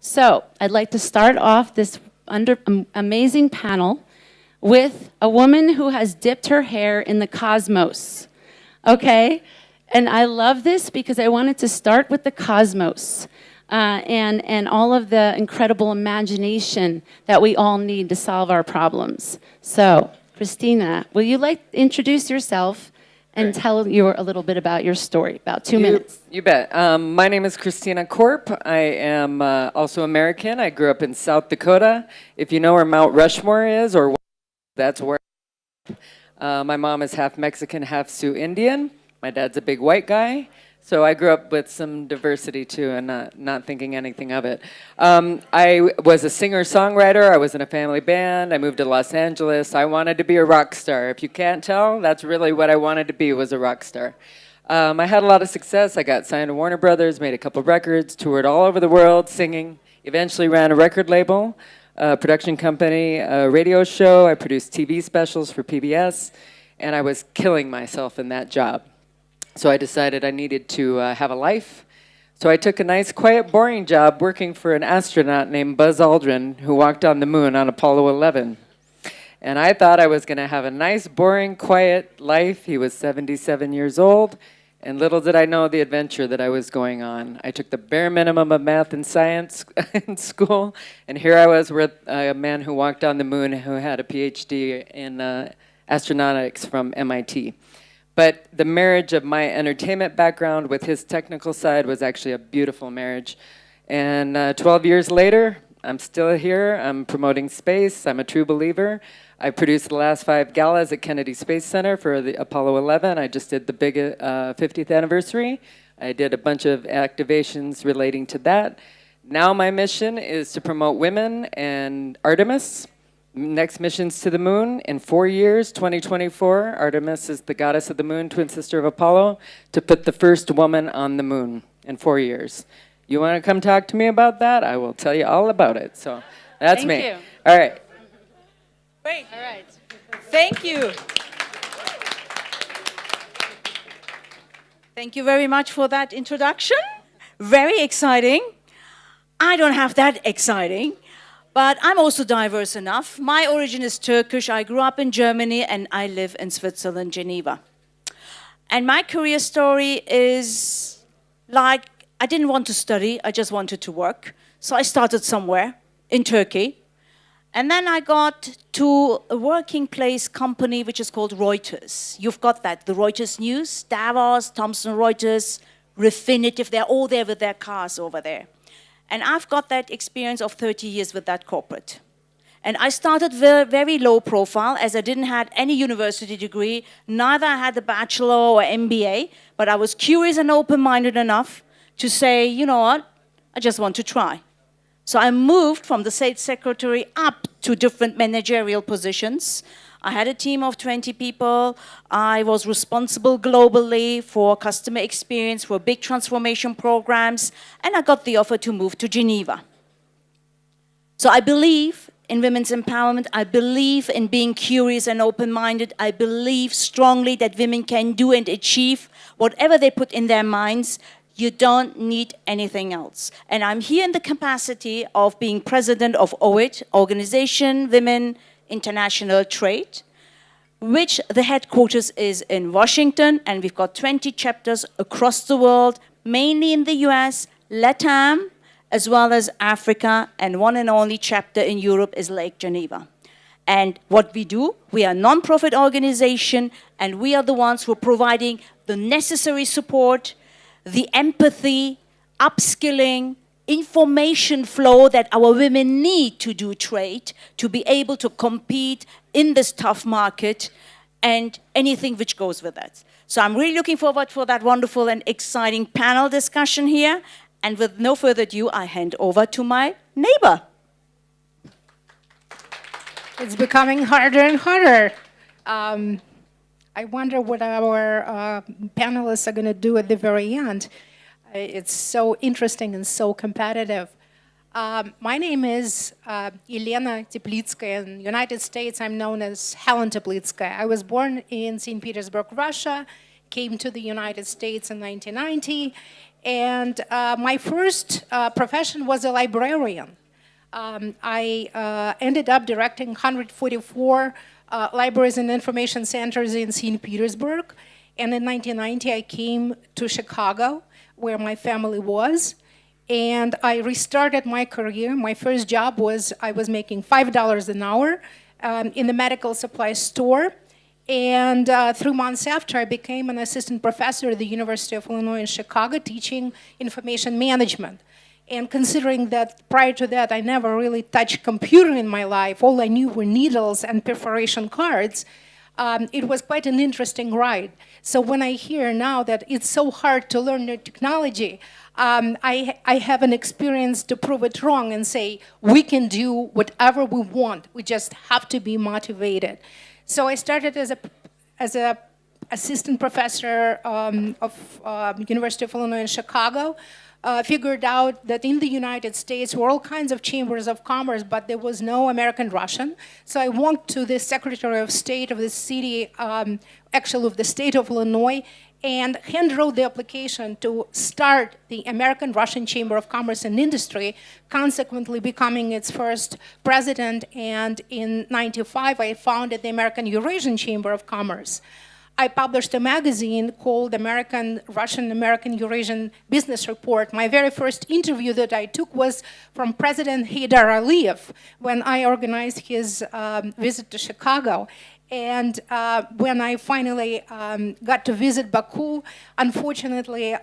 So I'd like to start off this amazing panel with a woman who has dipped her hair in the cosmos, okay? And I love this because I wanted to start with the cosmos and all of the incredible imagination that we all need to solve our problems. So, Christina, will you introduce yourself and tell you a little bit about your story, about 2 minutes. You bet. My name is Christina Korp. I am also American. I grew up in South Dakota. If you know where Mount Rushmore is, or that's where my mom is half Mexican, half Sioux Indian. My dad's a big white guy. So I grew up with some diversity too, and not thinking anything of it. I was a singer-songwriter. I was in a family band. I moved to Los Angeles. I wanted to be a rock star. If you can't tell, that's really what I wanted to be, was a rock star. I had a lot of success. I got signed to Warner Brothers, made a couple records, toured all over the world singing, eventually ran a record label, a production company, a radio show. I produced TV specials for PBS, and I was killing myself in that job. So I decided I needed to have a life. So I took a nice, quiet, boring job working for an astronaut named Buzz Aldrin, who walked on the moon on Apollo 11. And I thought I was going to have a nice, boring, quiet life. He was 77 years old, and little did I know the adventure that I was going on. I took the bare minimum of math and science in school, and here I was with a man who walked on the moon who had a PhD in astronautics from MIT. But the marriage of my entertainment background with his technical side was actually a beautiful marriage. And 12 years later, I'm still here. I'm promoting space. I'm a true believer. I produced the last 5 galas at Kennedy Space Center for the Apollo 11. I just did the big 50th anniversary. I did a bunch of activations relating to that. Now my mission is to promote women and Artemis. Next mission's to the moon in 4 years, 2024. Artemis is the goddess of the moon, twin sister of Apollo, to put the first woman on the moon in 4 years. You want to come talk to me about that? I will tell you all about it. So that's me. Thank you. All right. Great. All right. Thank you. Thank you very much for that introduction. Very exciting. I don't have that exciting. But I'm also diverse enough. My origin is Turkish. I grew up in Germany, and I live in Switzerland, Geneva. And my career story is like, I didn't want to study, I just wanted to work. So I started somewhere in Turkey. And then I got to a working place company which is called Reuters. You've got that, the Reuters News, Davos, Thomson Reuters, Refinitiv, they're all there with their cars over there. And I've got that experience of 30 years with that corporate. And I started very low profile, as I didn't have any university degree, neither I had a bachelor or MBA, but I was curious and open-minded enough to say, you know what, I just want to try. So I moved from the state secretary up to different managerial positions. I had a team of 20 people. I was responsible globally for customer experience, for big transformation programs, and I got the offer to move to Geneva. So I believe in women's empowerment. I believe in being curious and open-minded. I believe strongly that women can do and achieve whatever they put in their minds. You don't need anything else. And I'm here in the capacity of being president of OWIT, Organization Women International Trade, which the headquarters is in Washington, and we've got 20 chapters across the world, mainly in the US, LATAM, as well as Africa, and one and only chapter in Europe is Lake Geneva. And what we do, we are a non-profit organization, and we are the ones who are providing the necessary support, the empathy, upskilling, information flow that our women need to do trade, to be able to compete in this tough market, and anything which goes with that. So I'm really looking forward for that wonderful and exciting panel discussion here. And with no further ado, I hand over to my neighbor. It's becoming harder and harder. I wonder what our panelists are going to do at the very end. It's so interesting and so competitive. My name is Elena Teplitskaia. In the United States, I'm known as Helen Teplitskaia. I was born in St. Petersburg, Russia, came to the United States in 1990. And my first profession was a librarian. I ended up directing 144 libraries and information centers in St. Petersburg. And in 1990, I came to Chicago, where my family was. And I restarted my career. My first job was, I was making $5 an hour in the medical supply store. And 3 months after, I became an assistant professor at the University of Illinois in Chicago, teaching information management. And considering that prior to that, I never really touched computer in my life, all I knew were needles and perforation cards, it was quite an interesting ride. So when I hear now that it's so hard to learn new technology, I have an experience to prove it wrong and say, we can do whatever we want. We just have to be motivated. So I started as a assistant professor of University of Illinois in Chicago. Figured out that in the United States were all kinds of chambers of commerce, but there was no American Russian. So I went to the Secretary of State of the city, actually of the state of Illinois, and hand wrote the application to start the American Russian Chamber of Commerce and Industry, consequently becoming its first president. And in '95, I founded the American Eurasian Chamber of Commerce. I published a magazine called Russian-American Eurasian Business Report. My very first interview that I took was from President Heydar Aliyev when I organized his visit to Chicago. And when I finally got to visit Baku, unfortunately,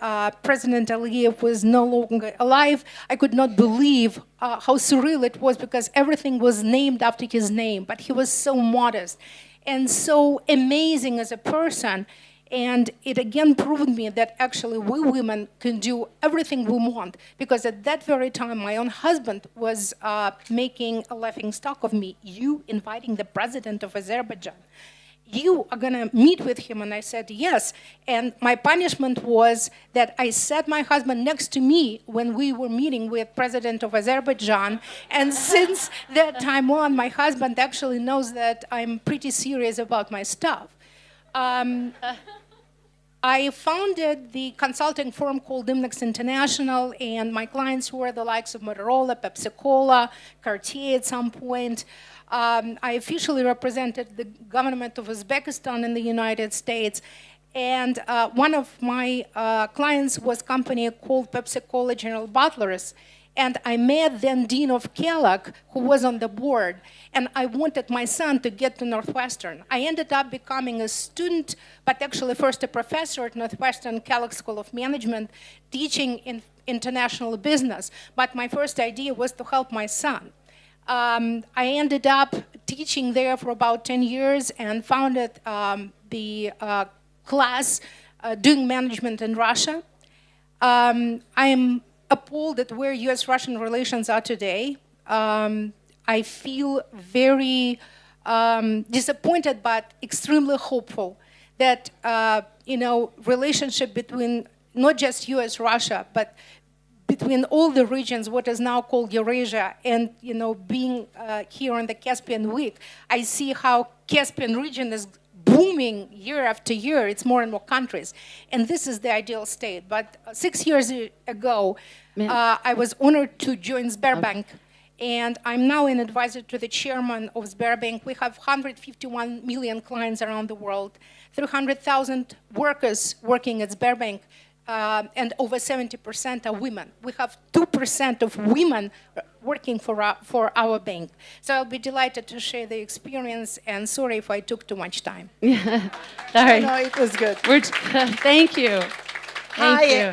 President Aliyev was no longer alive. I could not believe how surreal it was because everything was named after his name, but he was so modest and so amazing as a person. And it again proved me that actually we women can do everything we want, because at that very time my own husband was making a laughing stock of me. You inviting the president of Azerbaijan, you are gonna meet with him? And I said yes. And my punishment was that I sat my husband next to me when we were meeting with president of Azerbaijan. And since that time on, my husband actually knows that I'm pretty serious about my stuff. I founded the consulting firm called InnKick International, and my clients were the likes of Motorola, Pepsi-Cola, Cartier at some point. I officially represented the government of Uzbekistan in the United States. And one of my clients was a company called Pepsi-Cola General Butlers. And I met then Dean of Kellogg, who was on the board, and I wanted my son to get to Northwestern. I ended up becoming a student, but actually first a professor at Northwestern Kellogg School of Management, teaching in international business. But my first idea was to help my son. I ended up teaching there for about 10 years and founded the class doing management in Russia. I'm appalled at where U.S.-Russian relations are today. I feel very disappointed, but extremely hopeful that relationship between not just U.S.-Russia, but between all the regions, what is now called Eurasia, and being here on the Caspian Week, I see how Caspian region is booming year after year. It's more and more countries. And this is the ideal state. But 6 years ago, I was honored to join Sberbank. And I'm now an advisor to the chairman of Sberbank. We have 151 million clients around the world, 300,000 workers working at Sberbank, and over 70% are women. We have 2% of women working for our bank. So I'll be delighted to share the experience, and sorry if I took too much time. Yeah, sorry. No, it was good. Thank you. Thank you.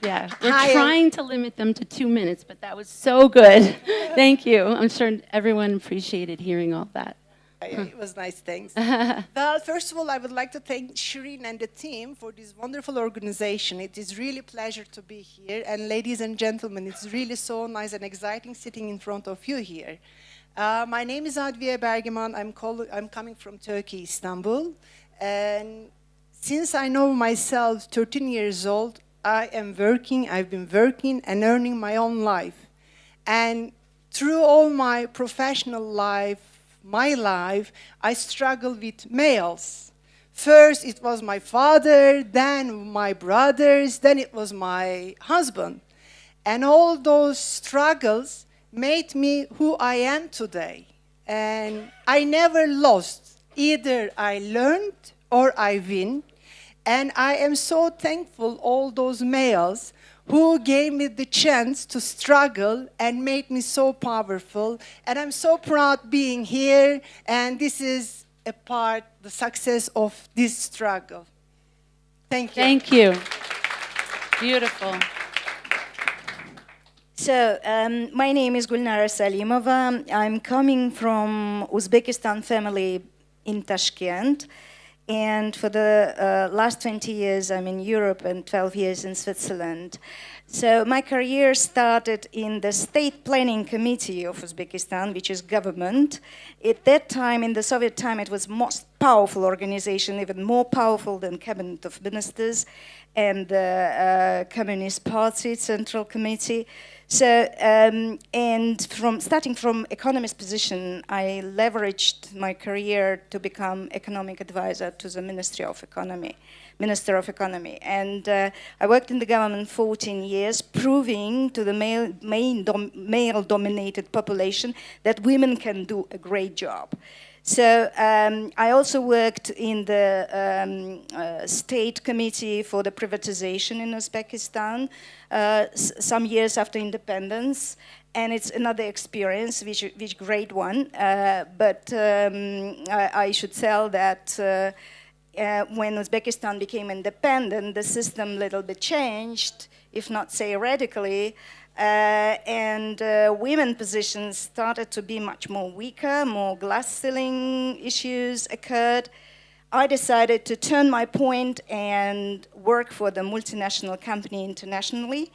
Yeah, we're Hi. trying to limit them to 2 minutes, but that was so good. Thank you. I'm sure everyone appreciated hearing all that. It was nice, thanks. Well, first of all, I would like to thank Shireen and the team for this wonderful organization. It is really a pleasure to be here. And ladies and gentlemen, it's really so nice and exciting sitting in front of you here. My name is Adviye Bergemann. I'm coming from Turkey, Istambul. And since I know myself 13 years old, I've been working and earning my own life. And through all my professional life, my life, I struggle with males. First, it was my father, then my brothers, then it was my husband. And all those struggles made me who I am today. And I never lost. Either I learned or I win. And I am so thankful all those males who gave me the chance to struggle and made me so powerful. And I'm so proud being here. And this is a part, the success of this struggle. Thank you. Thank you. Beautiful. So, my name is Gulnara Salimova. I'm coming from Uzbekistan family in Tashkent. And for the last 20 years, I'm in Europe and 12 years in Switzerland. So my career started in the State Planning Committee of Uzbekistan, which is government. At that time, in the Soviet time, it was most powerful organization, even more powerful than Cabinet of Ministers and the Communist Party Central Committee. So, and starting from economist position, I leveraged my career to become economic advisor to the Minister of Economy. And I worked in the government 14 years, proving to the male-dominated population that women can do a great job. So I also worked in the State Committee for the Privatization in Uzbekistan some years after independence, and it's another experience, which great one. But I should tell that when Uzbekistan became independent, the system a little bit changed, if not say radically. And women positions started to be much more weaker, more glass ceiling issues occurred. I decided to turn my point and work for the multinational company internationally,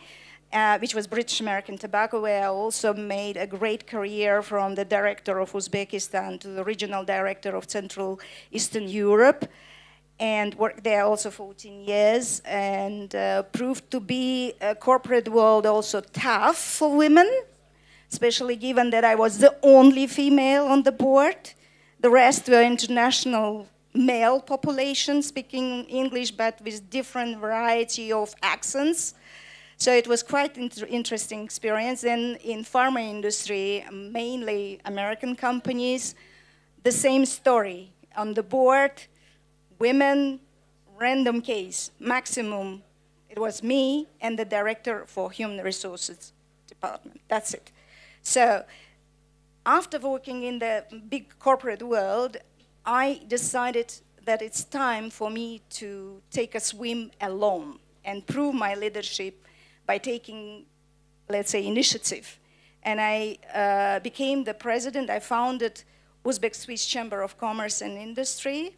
which was British American Tobacco, where I also made a great career from the director of Uzbekistan to the regional director of Central Eastern Europe, and worked there also 14 years, and proved to be a corporate world also tough for women, especially given that I was the only female on the board. The rest were international male population speaking English, but with different variety of accents. So it was quite interesting experience. And in pharma industry, mainly American companies, the same story. On the board, women, random case, maximum, it was me and the director for human resources department. That's it. So after working in the big corporate world, I decided that it's time for me to take a swim alone and prove my leadership by taking, let's say, initiative. And I became the president. I founded Uzbek-Swiss Chamber of Commerce and Industry,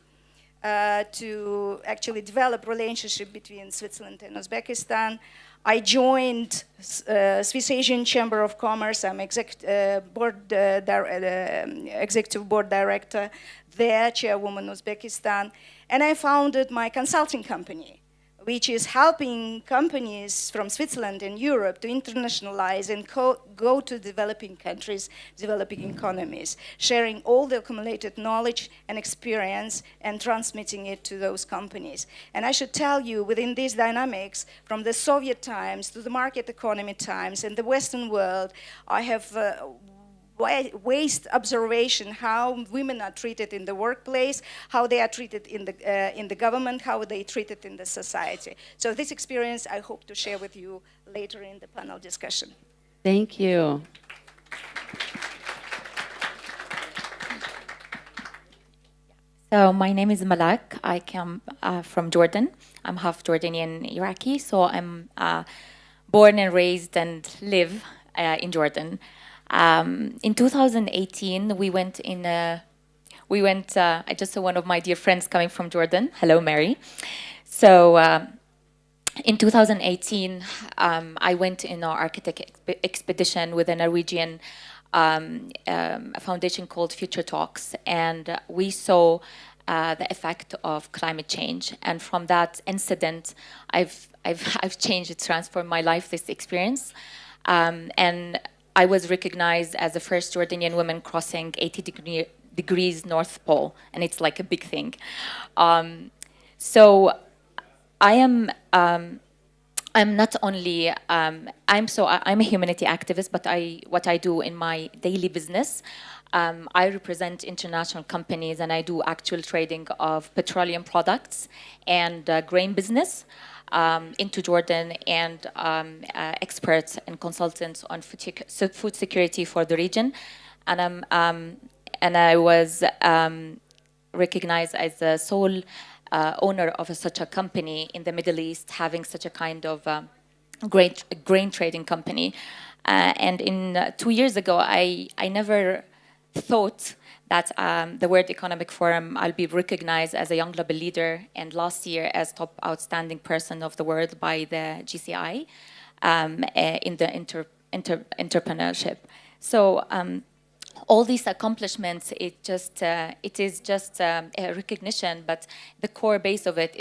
to actually develop relationship between Switzerland and Uzbekistan. I joined Swiss Asian Chamber of Commerce. I'm executive board director there, chairwoman Uzbekistan. And I founded my consulting company, which is helping companies from Switzerland and Europe to internationalize and go to developing countries, developing economies, sharing all the accumulated knowledge and experience and transmitting it to those companies. And I should tell you, within these dynamics, from the Soviet times to the market economy times and the Western world, I have waste observation how women are treated in the workplace, how they are treated in the government, how they are treated in the society. So this experience I hope to share with you later in the panel discussion. Thank you. So my name is Malak. I come from Jordan. I'm half Jordanian Iraqi, so I'm born and raised and live in Jordan. In 2018, I just saw one of my dear friends coming from Jordan. Hello, Mary. So in 2018, I went in our architect expedition with a Norwegian a foundation called Future Talks, and we saw the effect of climate change. And from that incident, I've changed, it transformed my life, this experience. And I was recognized as the first Jordanian woman crossing 80 degrees North Pole, and it's like a big thing. So I am. I'm not only I'm a humanity activist, but what I do in my daily business, I represent international companies and I do actual trading of petroleum products and grain business into Jordan, and experts and consultants on food security for the region, and I was recognized as the sole owner of such a company in the Middle East, having such a kind of great grain trading company. And in 2 years ago, I never thought that the World Economic Forum, I'll be recognized as a young global leader, and last year as top outstanding person of the world by the GCI in the entrepreneurship. So all these accomplishments, it is just a recognition, but the core base of it,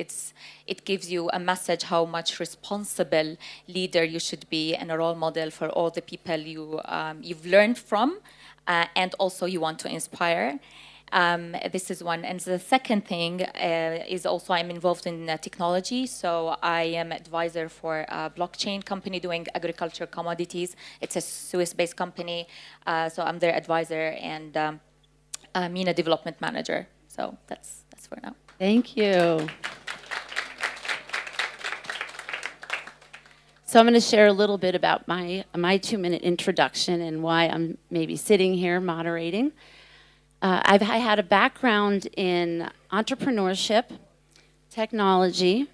it gives you a message how much responsible leader you should be and a role model for all the people you've learned from, and also you want to inspire. This is one. And the second thing is also I'm involved in technology. So I am advisor for a blockchain company doing agriculture commodities. It's a Swiss-based company. So I'm their advisor and MENA development manager. So that's for now. Thank you. So I'm going to share a little bit about my 2-minute introduction and why I'm maybe sitting here moderating. I had a background in entrepreneurship, technology,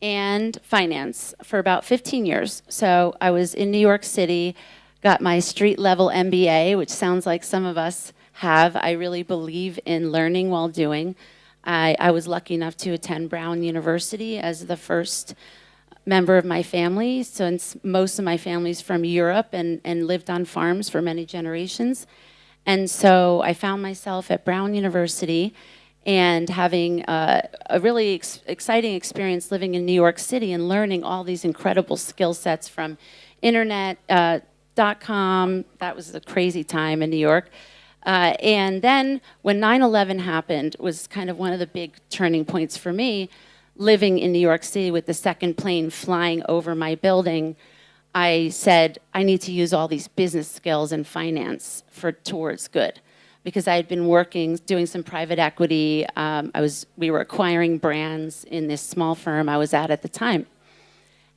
and finance for about 15 years. So I was in New York City, got my street-level MBA, which sounds like some of us have. I really believe in learning while doing. I was lucky enough to attend Brown University as the first member of my family, since most of my family's from Europe and lived on farms for many generations. And so I found myself at Brown University and having a really exciting experience living in New York City and learning all these incredible skill sets from internet.com. That was a crazy time in New York. And then when 9/11 happened was kind of one of the big turning points for me. Living in New York City with the second plane flying over my building, I said, I need to use all these business skills and finance towards good. Because I had been working, doing some private equity. We were acquiring brands in this small firm I was at the time.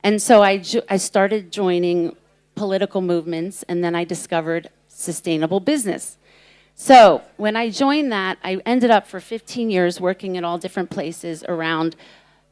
And so I started joining political movements, and then I discovered sustainable business. So when I joined that, I ended up for 15 years working in all different places around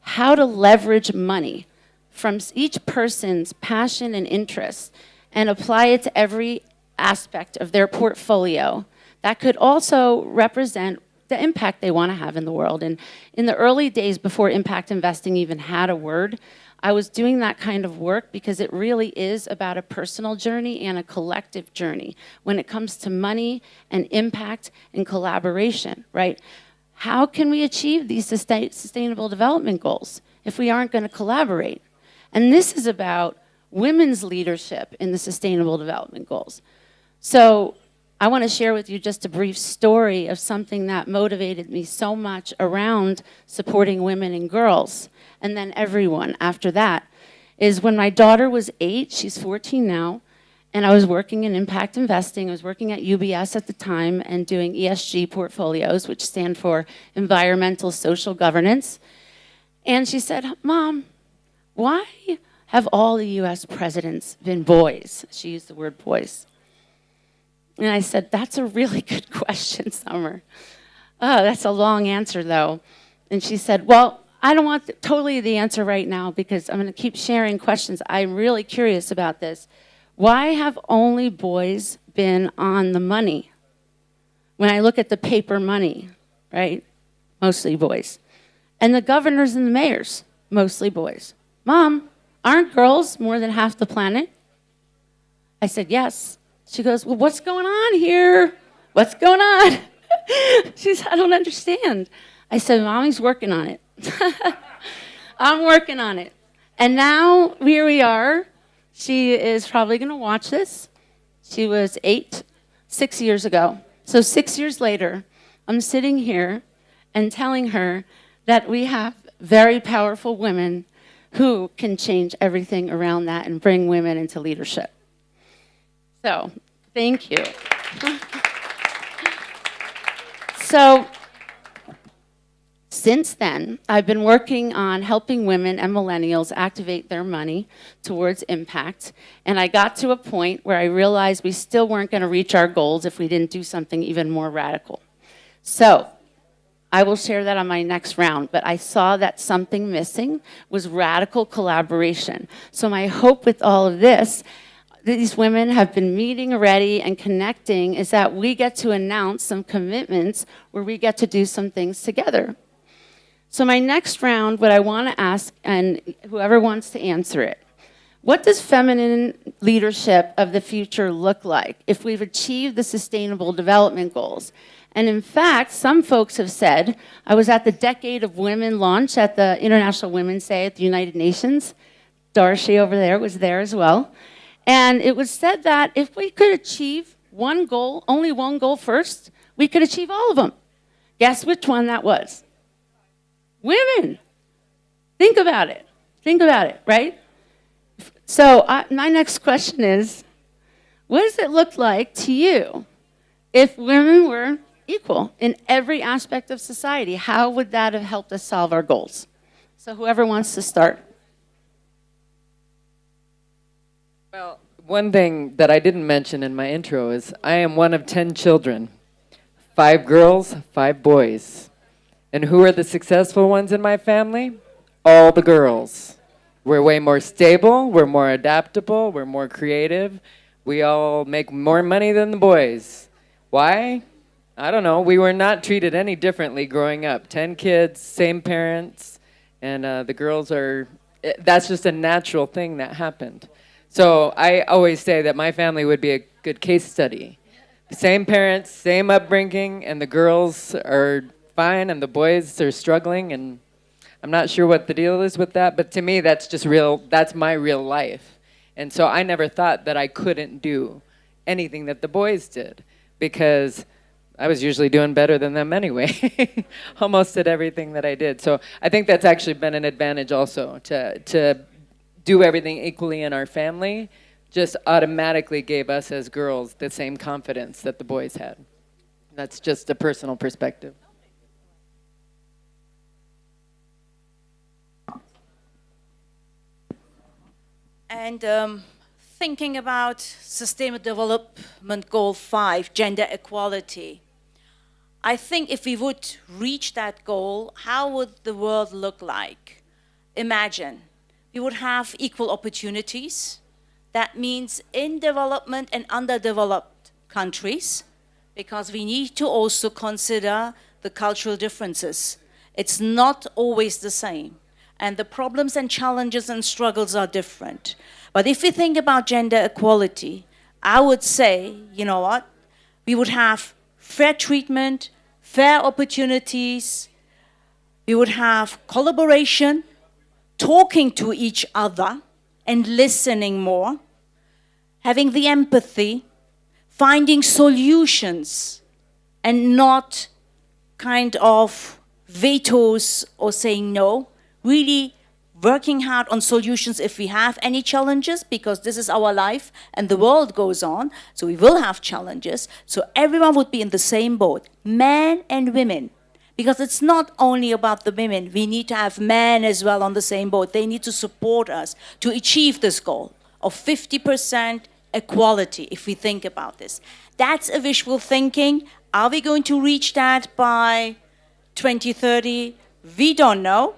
how to leverage money from each person's passion and interest and apply it to every aspect of their portfolio that could also represent the impact they want to have in the world. And in the early days before impact investing even had a word, I was doing that kind of work because it really is about a personal journey and a collective journey when it comes to money and impact and collaboration, right? How can we achieve these sustainable development goals if we aren't going to collaborate? And this is about women's leadership in the sustainable development goals. So I want to share with you just a brief story of something that motivated me so much around supporting women and girls, and then everyone after that, is when my daughter was 8, she's 14 now, and I was working in impact investing. I was working at UBS at the time and doing ESG portfolios, which stand for environmental social governance. And she said, Mom, why have all the US presidents been boys? She used the word boys. And I said, that's a really good question, Summer. Oh, that's a long answer, though. And she said, well, I don't want totally the answer right now because I'm going to keep sharing questions. I'm really curious about this. Why have only boys been on the money? When I look at the paper money, right? Mostly boys. And the governors and the mayors, mostly boys. Mom, aren't girls more than half the planet? I said, yes. She goes, well, what's going on here? What's going on? She said, I don't understand. I said, Mommy's working on it. I'm working on it. And now, here we are. She is probably going to watch this. She was 6 years ago. So 6 years later, I'm sitting here and telling her that we have very powerful women who can change everything around that and bring women into leadership. So, thank you. So, since then, I've been working on helping women and millennials activate their money towards impact. And I got to a point where I realized we still weren't going to reach our goals if we didn't do something even more radical. So, I will share that on my next round, but I saw that something missing was radical collaboration. So my hope with all of this, these women have been meeting already and connecting, is that we get to announce some commitments where we get to do some things together. So my next round, what I want to ask, and whoever wants to answer it, what does feminine leadership of the future look like if we've achieved the Sustainable Development Goals? And in fact, some folks have said, I was at the Decade of Women launch at the International Women's Day at the United Nations. Darcy over there was there as well. And it was said that if we could achieve one goal, only one goal first, we could achieve all of them. Guess which one that was? Women. Think about it. Think about it, right? So my next question is, what does it look like to you if women were equal in every aspect of society? How would that have helped us solve our goals? So whoever wants to start. Well, one thing that I didn't mention in my intro is I am one of 10 children. 5 girls, 5 boys. And who are the successful ones in my family? All the girls. We're way more stable, we're more adaptable, we're more creative. We all make more money than the boys. Why? I don't know. We were not treated any differently growing up. 10 kids, same parents, and the girls are, that's just a natural thing that happened. So I always say that my family would be a good case study. Same parents, same upbringing, and the girls are fine and the boys are struggling, and I'm not sure what the deal is with that, but to me that's just real, that's my real life. And so I never thought that I couldn't do anything that the boys did, because I was usually doing better than them anyway, almost at everything that I did. So I think that's actually been an advantage also, to do everything equally in our family, just automatically gave us as girls the same confidence that the boys had. That's just a personal perspective. And thinking about Sustainable Development Goal 5, gender equality, I think if we would reach that goal, how would the world look like? Imagine, we would have equal opportunities. That means in development and underdeveloped countries, because we need to also consider the cultural differences. It's not always the same. And the problems and challenges and struggles are different. But if we think about gender equality, I would say, you know what? We would have fair treatment, fair opportunities. We would have collaboration, talking to each other and listening more, having the empathy, finding solutions and not kind of vetoes or saying no, really working hard on solutions if we have any challenges, because this is our life and the world goes on, so we will have challenges. So everyone would be in the same boat, men and women, because it's not only about the women. We need to have men as well on the same boat. They need to support us to achieve this goal of 50% equality, if we think about this. That's a wishful thinking. Are we going to reach that by 2030? We don't know.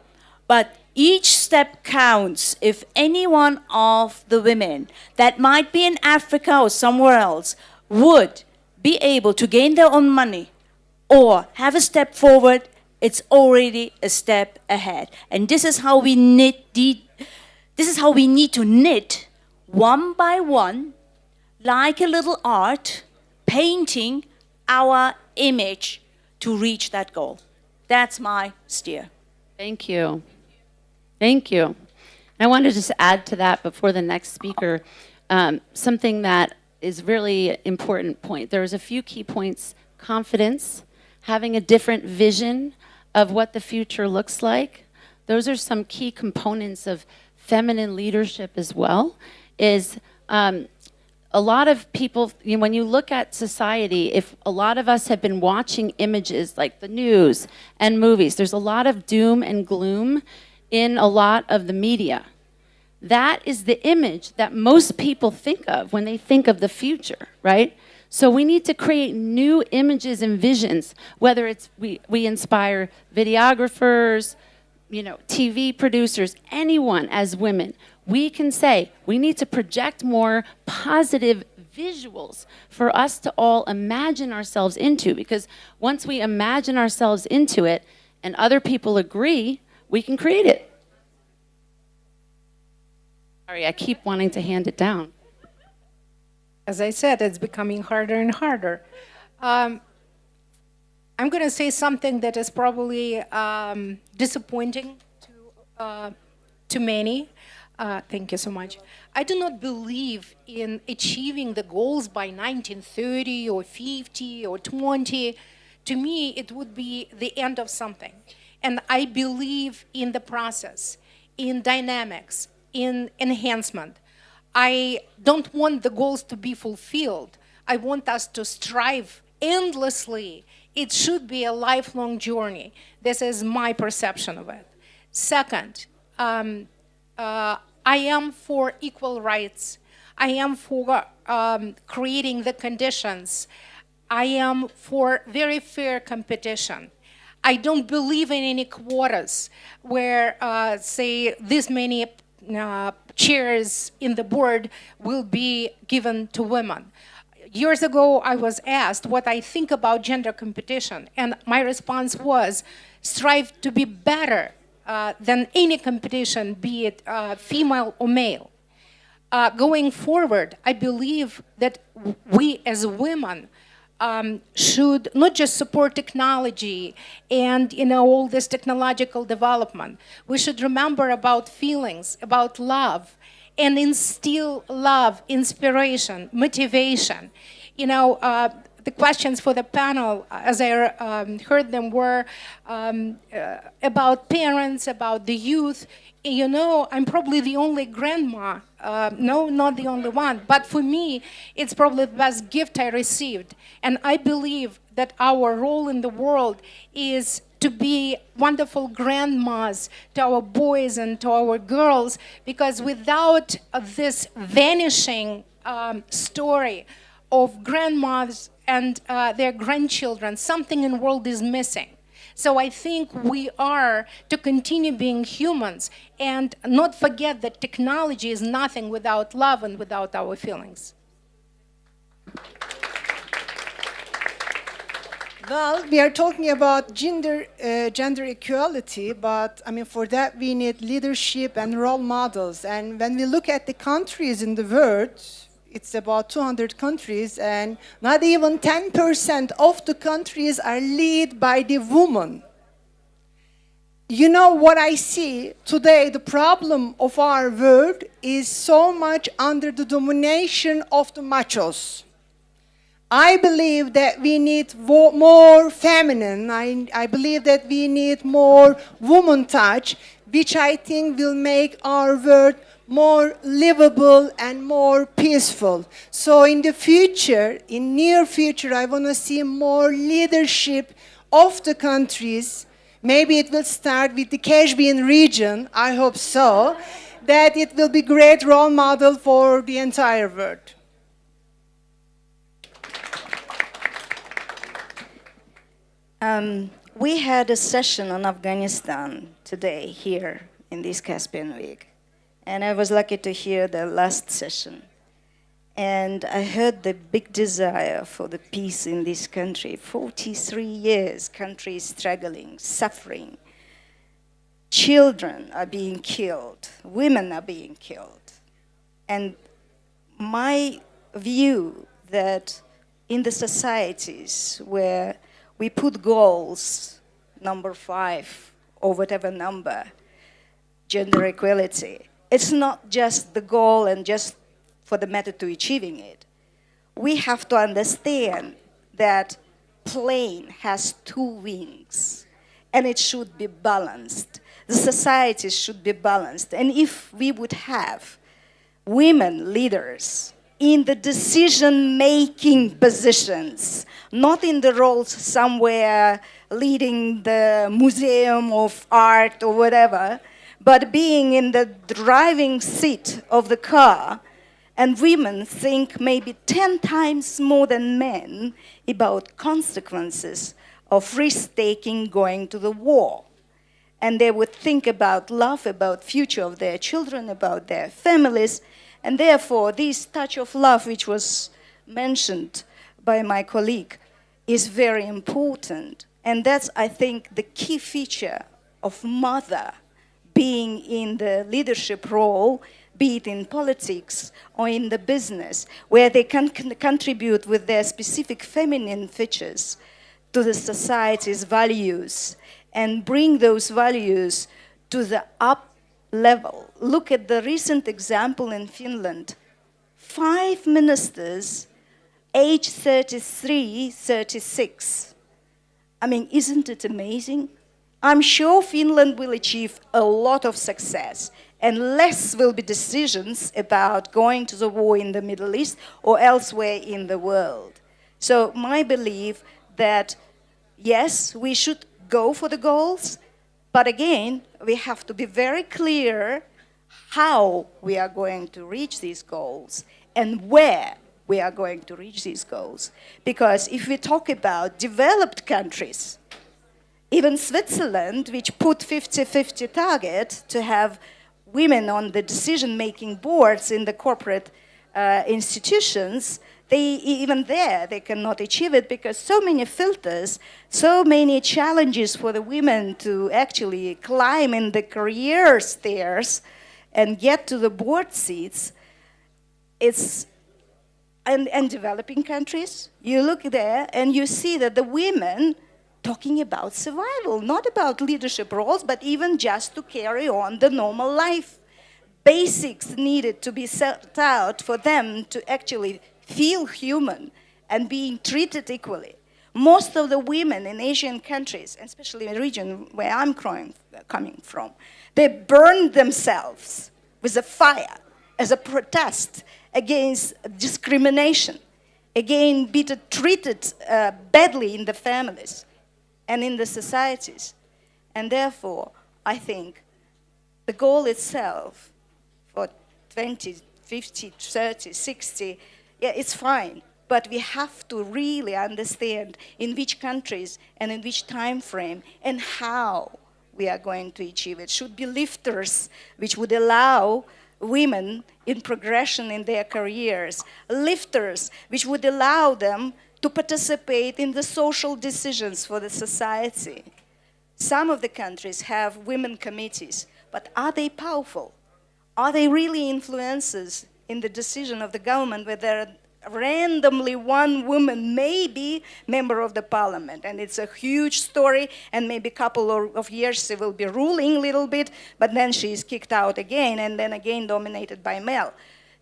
But each step counts. If any one of the women that might be in Africa or somewhere else would be able to gain their own money or have a step forward, it's already a step ahead. And this is how we need to knit one by one, like a little art, painting our image to reach that goal. That's my steer. Thank you. Thank you. I want to just add to that before the next speaker, something that is really important point. There's a few key points: confidence, having a different vision of what the future looks like. those are some key components of feminine leadership as well, is a lot of people, when you look at society, if a lot of us have been watching images like the news and movies, there's a lot of doom and gloom in a lot of the media. That is the image that most people think of when they think of the future, right? So we need to create new images and visions, whether it's we inspire videographers, TV producers, anyone as women. We can say we need to project more positive visuals for us to all imagine ourselves into, because once we imagine ourselves into it and other people agree, we can create it. Sorry, I keep wanting to hand it down. As I said, it's becoming harder and harder. I'm going to say something that is probably disappointing to many. Thank you so much. I do not believe in achieving the goals by 1930 or 50 or 20. To me, it would be the end of something. And I believe in the process, in dynamics, in enhancement. I don't want the goals to be fulfilled. I want us to strive endlessly. It should be a lifelong journey. This is my perception of it. Second, I am for equal rights. I am for creating the conditions. I am for very fair competition. I don't believe in any quotas where, say, this many chairs in the board will be given to women. Years ago, I was asked what I think about gender competition, and my response was, strive to be better than any competition, be it female or male. Going forward, I believe that we as women should not just support technology and all this technological development. We should remember about feelings, about love, and instill love, inspiration, motivation. The questions for the panel, as I heard them, were about parents, about the youth. I'm probably the only grandma. No, not the only one. But for me, it's probably the best gift I received. And I believe that our role in the world is to be wonderful grandmas to our boys and to our girls, because without this vanishing story of grandmas and their grandchildren, something in the world is missing. So I think we are to continue being humans and not forget that technology is nothing without love and without our feelings. Well, we are talking about gender equality, but for that we need leadership and role models. And when we look at the countries in the world, it's about 200 countries, and not even 10% of the countries are led by the woman. What I see today, the problem of our world is so much under the domination of the machos. I believe that we need more feminine. I believe that we need more woman touch, which I think will make our world more livable and more peaceful. So in the future, in near future, I want to see more leadership of the countries. Maybe it will start with the Caribbean region, I hope so, that it will be great role model for the entire world. We had a session on Afghanistan today here in this Caspian Week. And I was lucky to hear the last session. And I heard the big desire for the peace in this country. 43 years, country is struggling, suffering. Children are being killed. Women are being killed. And my view that in the societies where we put goals, number 5 or whatever number, gender equality, it's not just the goal and just for the method to achieving it. We have to understand that plane has 2 wings and it should be balanced. The societies should be balanced. And if we would have women leaders in the decision-making positions, not in the roles somewhere leading the museum of art or whatever, but being in the driving seat of the car, and women think maybe 10 times more than men about consequences of risk-taking going to the war. And they would think about love, about future of their children, about their families. And therefore, this touch of love, which was mentioned by my colleague, is very important. And that's, I think, the key feature of mother being in the leadership role, be it in politics or in the business, where they can contribute with their specific feminine features to the society's values and bring those values to the up level. Look at the recent example in Finland. 5 ministers, age 33, 36. I mean, isn't it amazing? I'm sure Finland will achieve a lot of success, and less will be decisions about going to the war in the Middle East or elsewhere in the world. So my belief that, yes, we should go for the goals, but again, we have to be very clear how we are going to reach these goals and where we are going to reach these goals. Because if we talk about developed countries, even Switzerland, which put 50-50 target to have women on the decision-making boards in the corporate institutions, even there, they cannot achieve it because so many filters, so many challenges for the women to actually climb in the career stairs and get to the board seats. And developing countries, you look there and you see that the women talking about survival, not about leadership roles, but even just to carry on the normal life. Basics needed to be set out for them to actually feel human and being treated equally. Most of the women in Asian countries, especially in the region where I'm coming from, they burn themselves with a fire as a protest against discrimination, again being treated badly in the families and in the societies. And therefore, I think the goal itself for 20, 50, 30, 60, yeah, it's fine. But we have to really understand in which countries and in which time frame and how we are going to achieve it. Should be lifters, which would allow women in progression in their careers. Lifters, which would allow them to participate in the social decisions for the society. Some of the countries have women committees, but are they powerful? Are they really influencers in the decision of the government where there are randomly one woman may be member of the parliament, and it's a huge story, and maybe a couple of years she will be ruling a little bit, but then she is kicked out again, and then again dominated by male.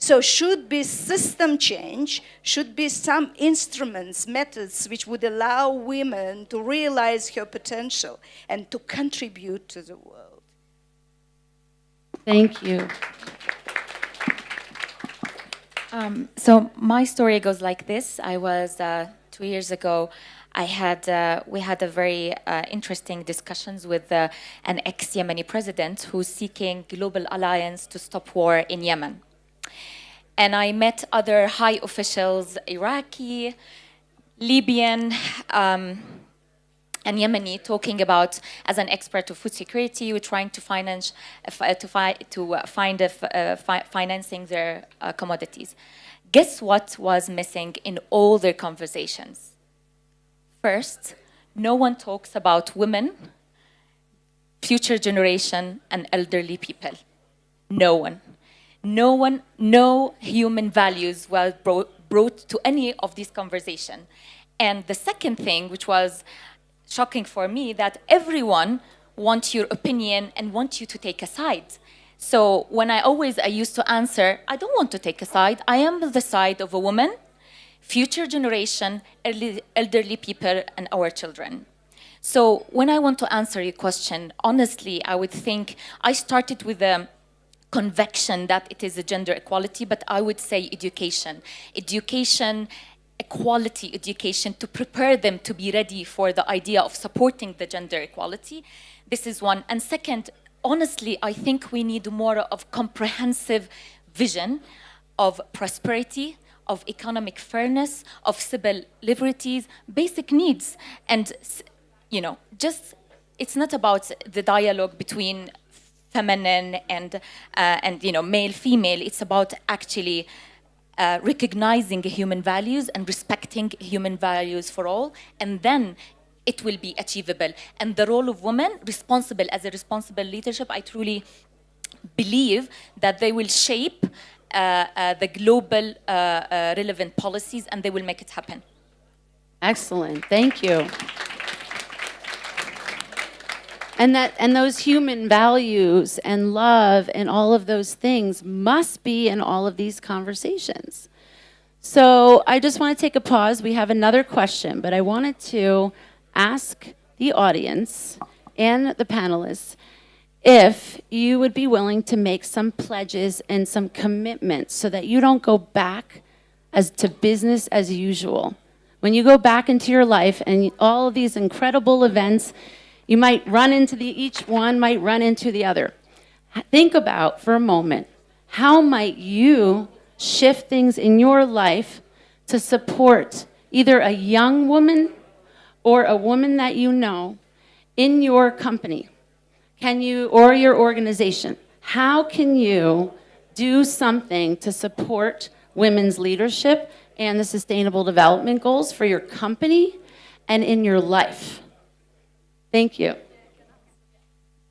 So should be system change, should be some instruments, methods which would allow women to realize her potential and to contribute to the world. Thank you. So my story goes like this. I was 2 years ago. We had a very interesting discussions with an ex-Yemeni president who's seeking global alliance to stop war in Yemen. And I met other high officials, Iraqi, Libyan, and Yemeni, talking about, as an expert of food security, we're trying to financing their commodities. Guess what was missing in all their conversations? First, no one talks about women, future generation, and elderly people. No one. No human values were brought to any of these conversations. And the second thing, which was shocking for me, that everyone wants your opinion and wants you to take a side. So when I used to answer, I don't want to take a side. I am on the side of a woman, future generation, elderly people, and our children. So when I want to answer your question, honestly, I would think I started with a conviction that it is a gender equality, but I would say education. Education, equality education, to prepare them to be ready for the idea of supporting the gender equality. This is one. And second, honestly, I think we need more of comprehensive vision of prosperity, of economic fairness, of civil liberties, basic needs. And, you know, just, it's not about the dialogue between feminine and you know, male, female. It's about actually recognizing human values and respecting human values for all, and then it will be achievable. And the role of women, responsible as a responsible leadership, I truly believe that they will shape the global relevant policies, and they will make it happen. Excellent, thank you. And those human values and love and all of those things must be in all of these conversations. So I just want to take a pause. We have another question, but I wanted to ask the audience and the panelists if you would be willing to make some pledges and some commitments so that you don't go back to business as usual. When you go back into your life and all of these incredible events, you might run into each one might run into the other. Think about for a moment, how might you shift things in your life to support either a young woman or a woman that you know in your company? Can you, or your organization, how can you do something to support women's leadership and the Sustainable Development Goals for your company and in your life? Thank you.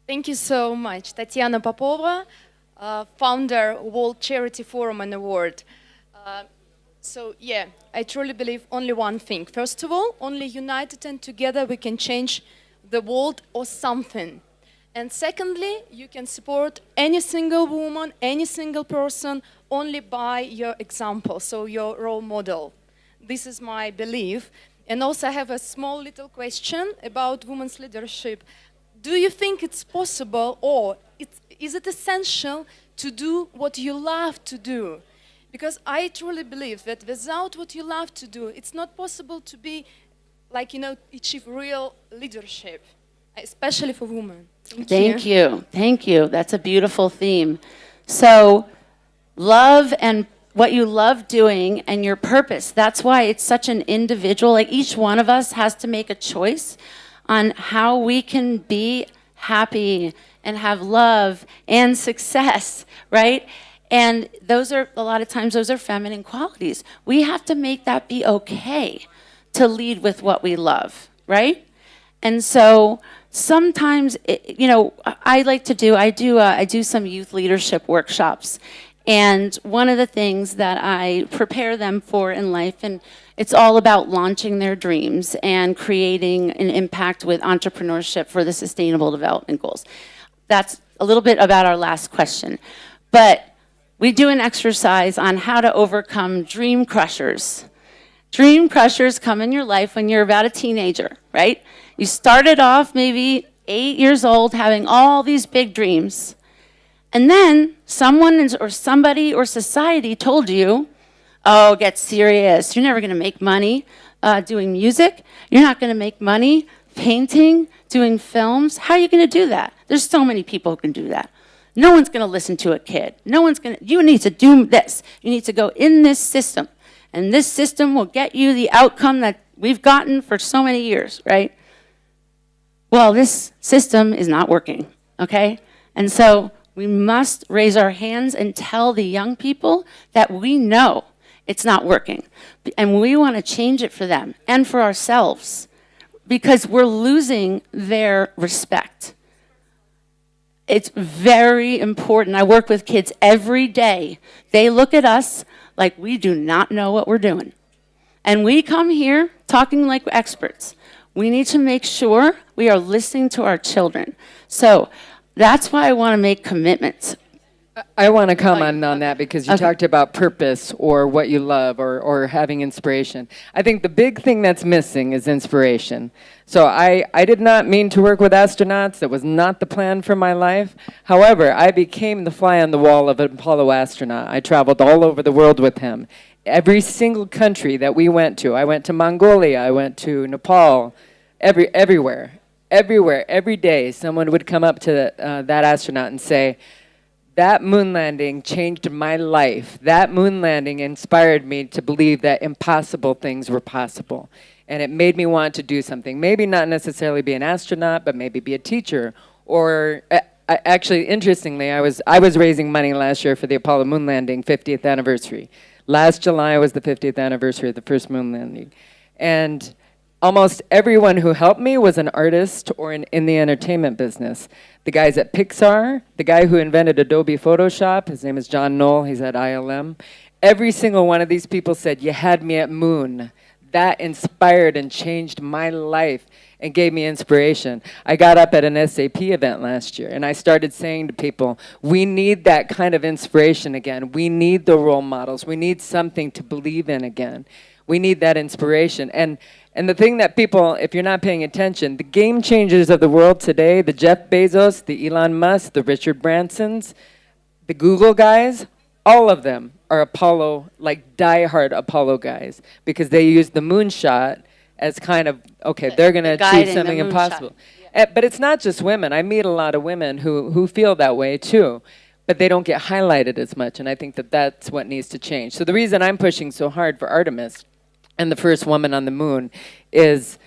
Thank you so much. Tatiana Popova, founder World Charity Forum and Award. So yeah, I truly believe only one thing. First of all, only united and together we can change the world or something. And secondly, you can support any single woman, any single person only by your example, so your role model. This is my belief. And also I have a small little question about women's leadership. Do you think it's possible, or is it essential to do what you love to do? Because I truly believe that without what you love to do, it's not possible to be, like, you know, achieve real leadership, especially for women. Thank you. Thank you. That's a beautiful theme. So love and what you love doing and your purpose. That's why it's such an individual, like each one of us has to make a choice on how we can be happy and have love and success, right? And those are, a lot of times, those are feminine qualities. We have to make that be okay to lead with what we love, right? And so sometimes, you know, I do some youth leadership workshops. And one of the things that I prepare them for in life, and it's all about launching their dreams and creating an impact with entrepreneurship for the Sustainable Development Goals. That's a little bit about our last question. But we do an exercise on how to overcome dream crushers. Dream crushers come in your life when you're about a teenager, right? You started off maybe 8 years old having all these big dreams. And then someone or somebody or society told you, oh, get serious. You're never going to make money doing music. You're not going to make money painting, doing films. How are you going to do that? There's so many people who can do that. No one's going to listen to a kid. No one's going to, you need to do this. You need to go in this system. And this system will get you the outcome that we've gotten for so many years, right? Well, this system is not working, okay? And so we must raise our hands and tell the young people that we know it's not working. And we want to change it for them and for ourselves because we're losing their respect. It's very important. I work with kids every day. They look at us like we do not know what we're doing. And we come here talking like experts. We need to make sure we are listening to our children. So that's why I want to make commitments. I want to comment on that because you talked about purpose or what you love or having inspiration. I think the big thing that's missing is inspiration. So I did not mean to work with astronauts. That was not the plan for my life. However, I became the fly on the wall of an Apollo astronaut. I traveled all over the world with him. Every single country that we went to. I went to Mongolia. I went to Nepal. Everywhere. Every day, someone would come up to that astronaut and say, that moon landing changed my life. That moon landing inspired me to believe that impossible things were possible. And it made me want to do something. Maybe not necessarily be an astronaut, but maybe be a teacher. Or actually, interestingly, I was raising money last year for the Apollo moon landing 50th anniversary. Last July was the 50th anniversary of the first moon landing. And almost everyone who helped me was an artist or in the entertainment business. The guys at Pixar, the guy who invented Adobe Photoshop, his name is John Knoll, he's at ILM. Every single one of these people said, you had me at moon. That inspired and changed my life and gave me inspiration. I got up at an SAP event last year and I started saying to people, we need that kind of inspiration again. We need the role models. We need something to believe in again. We need that inspiration. And the thing that people, if you're not paying attention, the game changers of the world today, the Jeff Bezos, the Elon Musk, the Richard Bransons, the Google guys, all of them are Apollo, like diehard Apollo guys, because they use the moonshot as kind of, okay, they're going to achieve something impossible. But it's not just women. I meet a lot of women who feel that way too, but they don't get highlighted as much, and I think that that's what needs to change. So the reason I'm pushing so hard for Artemis and the first woman on the moon is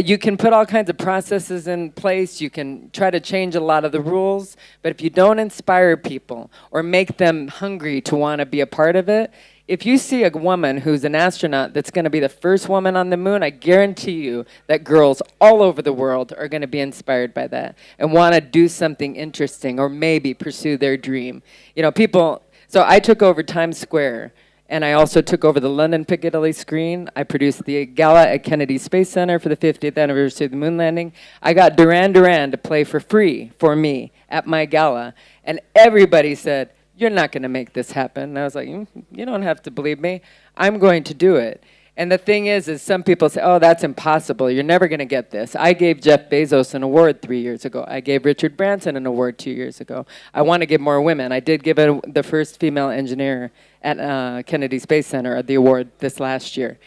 you can put all kinds of processes in place, you can try to change a lot of the rules, but if you don't inspire people or make them hungry to want to be a part of it, if you see a woman who's an astronaut that's going to be the first woman on the moon, I guarantee you that girls all over the world are going to be inspired by that and want to do something interesting or maybe pursue their dream. You know, people, so I took over Times Square. And I also took over the London Piccadilly screen. I produced the gala at Kennedy Space Center for the 50th anniversary of the moon landing. I got Duran Duran to play for free for me at my gala. And everybody said, you're not going to make this happen. And I was like, you don't have to believe me. I'm going to do it. And the thing is some people say, oh, that's impossible. You're never going to get this. I gave Jeff Bezos an award 3 years ago. I gave Richard Branson an award 2 years ago. I want to give more women. I did give the first female engineer at Kennedy Space Center the award this last year.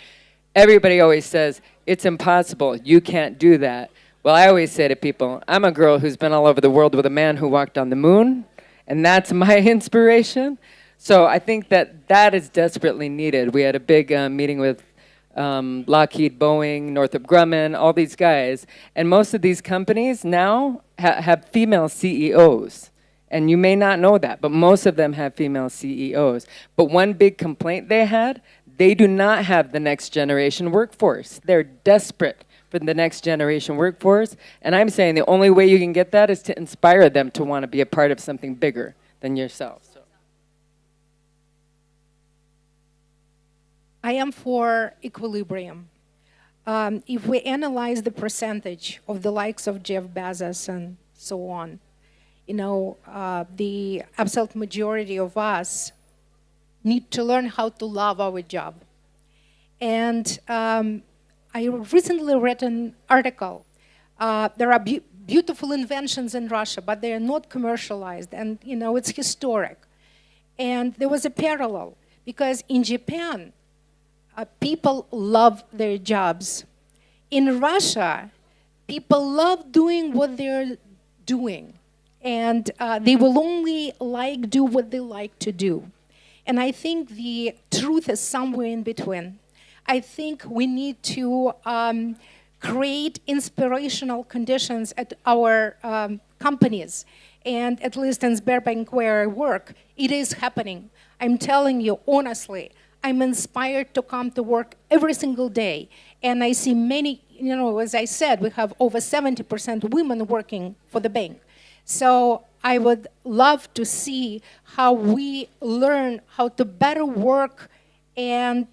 Everybody always says, it's impossible. You can't do that. Well, I always say to people, I'm a girl who's been all over the world with a man who walked on the moon, and that's my inspiration. So I think that is desperately needed. We had a big meeting with Lockheed, Boeing, Northrop Grumman, all these guys. And most of these companies now have female CEOs. And you may not know that, but most of them have female CEOs. But one big complaint they had, they do not have the next generation workforce. They're desperate for the next generation workforce. And I'm saying the only way you can get that is to inspire them to want to be a part of something bigger than yourself. I am for equilibrium. If we analyze the percentage of the likes of Jeff Bezos and so on, you know, the absolute majority of us need to learn how to love our job. And I recently read an article. There are beautiful inventions in Russia, but they are not commercialized, and you know, it's historic. And there was a parallel, because in Japan, people love their jobs. In Russia, people love doing what they're doing, and they will only do what they like to do. And I think the truth is somewhere in between. I think we need to create inspirational conditions at our companies. And at least in Sberbank, where I work, it is happening. I'm telling you honestly, I'm inspired to come to work every single day. And I see many, you know, as I said, we have over 70% women working for the bank. So I would love to see how we learn how to better work and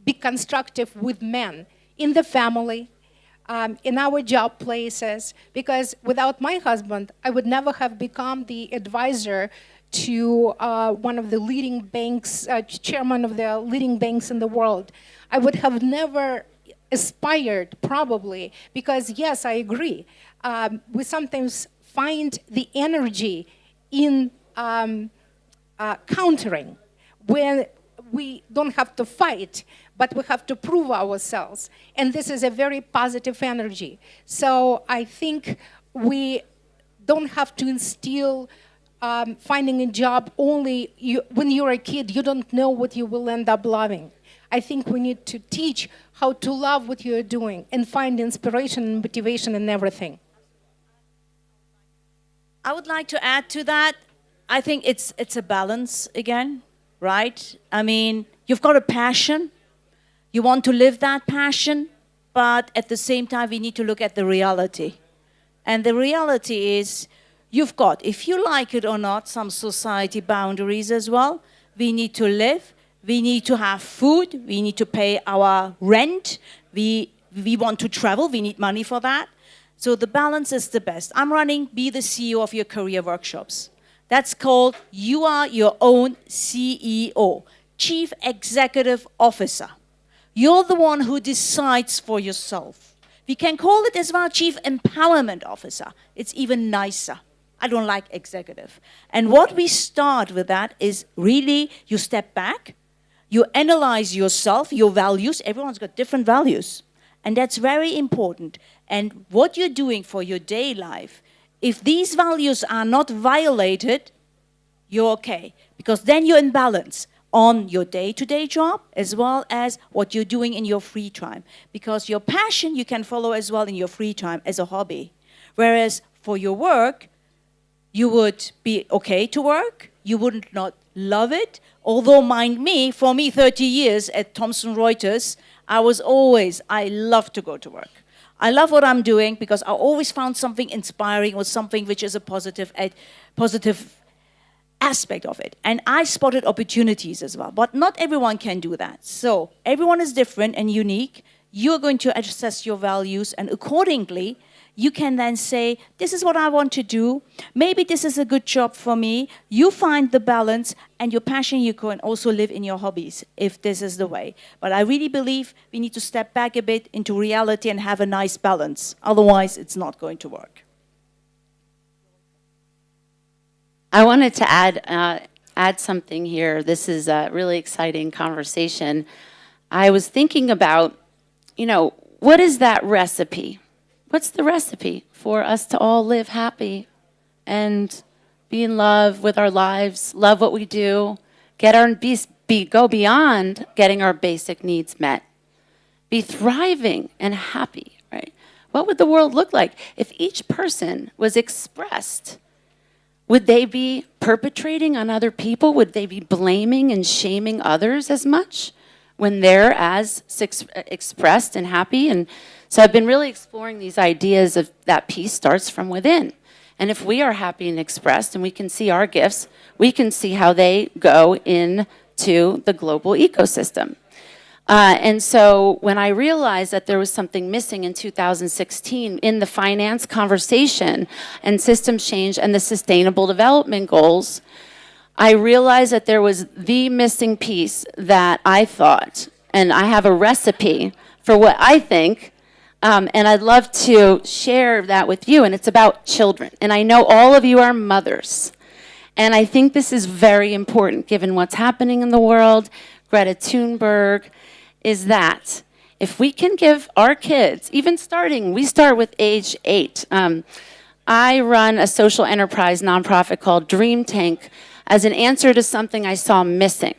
be constructive with men in the family, in our job places, because without my husband, I would never have become the advisor to one of the leading banks, chairman of the leading banks in the world. I would have never aspired, probably, because yes, I agree. We sometimes find the energy in countering when we don't have to fight, but we have to prove ourselves. And this is a very positive energy. So I think we don't have to instill finding a job only when you're a kid. You don't know what you will end up loving. I think we need to teach how to love what you're doing and find inspiration and motivation in everything. I would like to add to that. I think it's a balance again, right? I mean, you've got a passion. You want to live that passion, but at the same time, we need to look at the reality. And the reality is, you've got, if you like it or not, some society boundaries as well. We need to live. We need to have food. We need to pay our rent. We want to travel. We need money for that. So the balance is the best. I'm running Be the CEO of Your Career workshops. That's called You Are Your Own CEO, Chief Executive Officer. You're the one who decides for yourself. We can call it as well Chief Empowerment Officer. It's even nicer. I don't like executive. And what we start with that is really you step back, you analyze yourself, your values. Everyone's got different values. And that's very important. And what you're doing for your day life, if these values are not violated, you're okay. Because then you're in balance on your day-to-day job as well as what you're doing in your free time. Because your passion you can follow as well in your free time as a hobby. Whereas for your work, you would be okay to work, you would not love it. Although, mind me, for me, 30 years at Thomson Reuters, I love to go to work. I love what I'm doing because I always found something inspiring or something which is a positive aspect of it. And I spotted opportunities as well. But not everyone can do that. So everyone is different and unique. You're going to assess your values, and accordingly, you can then say, this is what I want to do. Maybe this is a good job for me. You find the balance, and your passion you can also live in your hobbies, if this is the way. But I really believe we need to step back a bit into reality and have a nice balance. Otherwise, it's not going to work. I wanted to add something here. This is a really exciting conversation. I was thinking about, what is that recipe? What's the recipe for us to all live happy and be in love with our lives, love what we do, go beyond getting our basic needs met, be thriving and happy, right? What would the world look like if each person was expressed? Would they be perpetrating on other people? Would they be blaming and shaming others as much when they're as expressed and happy? And so I've been really exploring these ideas of that peace starts from within. And if we are happy and expressed and we can see our gifts, we can see how they go into the global ecosystem. And so when I realized that there was something missing in 2016 in the finance conversation and systems change and the sustainable development goals, I realized that there was the missing piece that I thought, and I have a recipe for what I think, and I'd love to share that with you, and it's about children. And I know all of you are mothers, and I think this is very important given what's happening in the world. Greta Thunberg is that if we can give our kids, we start with age 8. I run a social enterprise nonprofit called Dream Tank as an answer to something I saw missing.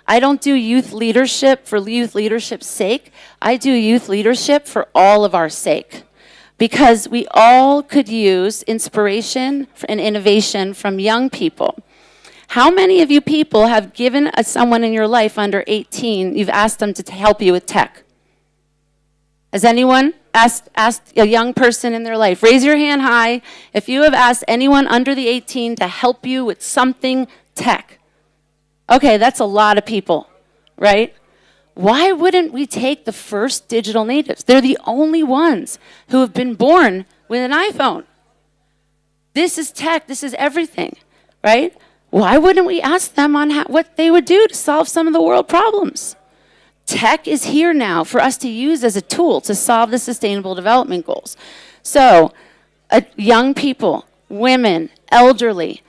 I don't do youth leadership for youth leadership's sake. I do youth leadership for all of our sake. Because we all could use inspiration and innovation from young people. How many of you people have given someone in your life under 18, you've asked them to help you with tech? Has anyone asked a young person in their life? Raise your hand high if you have asked anyone under the 18 to help you with something tech. Okay, that's a lot of people, right? Why wouldn't we take the first digital natives? They're the only ones who have been born with an iPhone. This is tech, this is everything, right? Why wouldn't we ask them on what they would do to solve some of the world problems? Tech is here now for us to use as a tool to solve the Sustainable Development Goals. So, young people, women, elderly,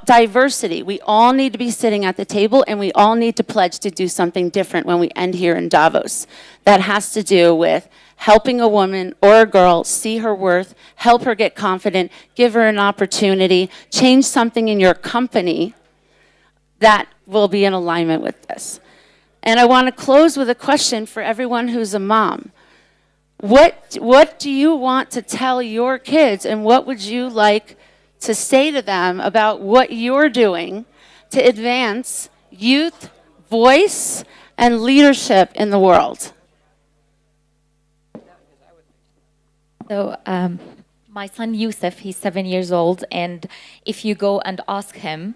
diversity, we all need to be sitting at the table, and we all need to pledge to do something different when we end here in Davos. That has to do with helping a woman or a girl see her worth, help her get confident, give her an opportunity, change something in your company that will be in alignment with this. And I want to close with a question for everyone who's a mom. What do you want to tell your kids, and what would you like to say to them about what you're doing to advance youth voice and leadership in the world? So my son Yusuf, he's 7 years old, and if you go and ask him,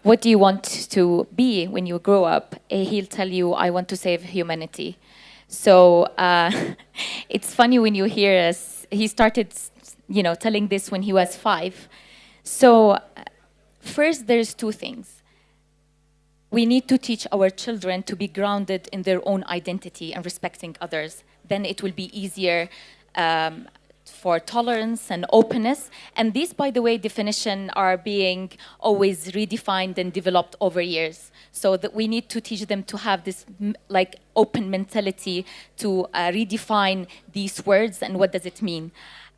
what do you want to be when you grow up? He'll tell you, I want to save humanity. So it's funny when you hear us, he started, telling this when he was 5. So first, there's 2 things. We need to teach our children to be grounded in their own identity and respecting others. Then it will be easier for tolerance and openness. And these, by the way, definitions are being always redefined and developed over years. So that we need to teach them to have this open mentality to redefine these words and what does it mean.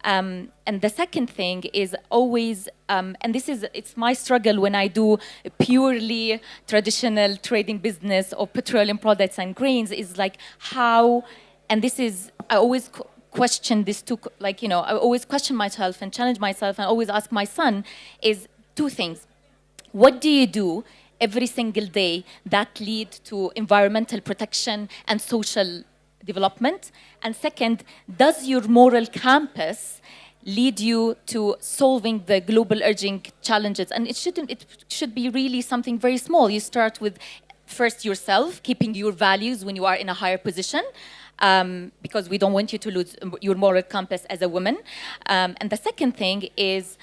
And the second thing is always, and it's my struggle when I do purely traditional trading business of petroleum products and grains, is like how, and this is, I always question this too, I always question myself and challenge myself and always ask my son, is 2 things. What do you do every single day that lead to environmental protection and social development? And second, does your moral compass lead you to solving the global urging challenges? And it should be really something very small. You start with first yourself, keeping your values when you are in a higher position, because we don't want you to lose your moral compass as a woman. And the second thing is,